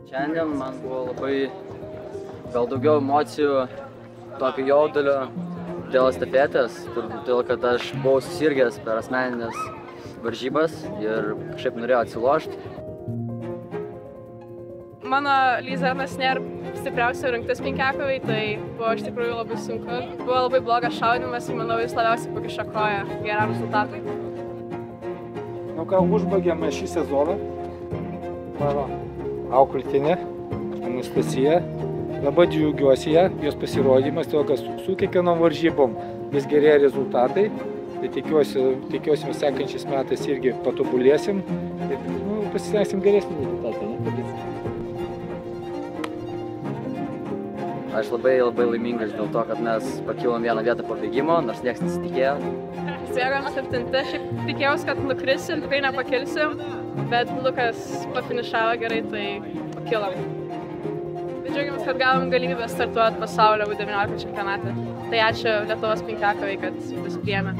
Šiandien man buvo labai gal daugiau emocijų, tokio jaudulio dėl estafetės, todėl kad aš buvau susirgęs per asmeninės varžybas ir kažkaip norėjau atsilošti. Mano lyzernas nėra stipriausia rungtis penkiakovėj, tai buvo iš tikrųjų labai sunku. Buvo labai blogas šaudymas ir manau jis labiausiai pakišo koją geram rezultatui. Nu ką, užbaigėme šį sezoną. Mano auklėtinė Anastasija. Labai džiaugiuosi ją, jos pasirodymas, todėl kad su kiekvienom varžybom vis gerėja rezultatai. Tai tikiuosi sekančiais metais irgi patobulėsim ir pasistengsim geresnį rezultatą. Aš labai laimingas dėl to, kad mes pakilom vieną vietą po bėgimo, nors niekas nesitikėjo. Bėgom 7, šiaip tikėjausi, kad nukrisim, tikrai nepakilsim, bet Lukas pafinišavo gerai, tai pakilom. Bet džiaugiamės, kad gavom galimybę startuoti pasaulio U19 čempionate. Tai ačiū Lietuvos penkiakovei, kad mus priėmė.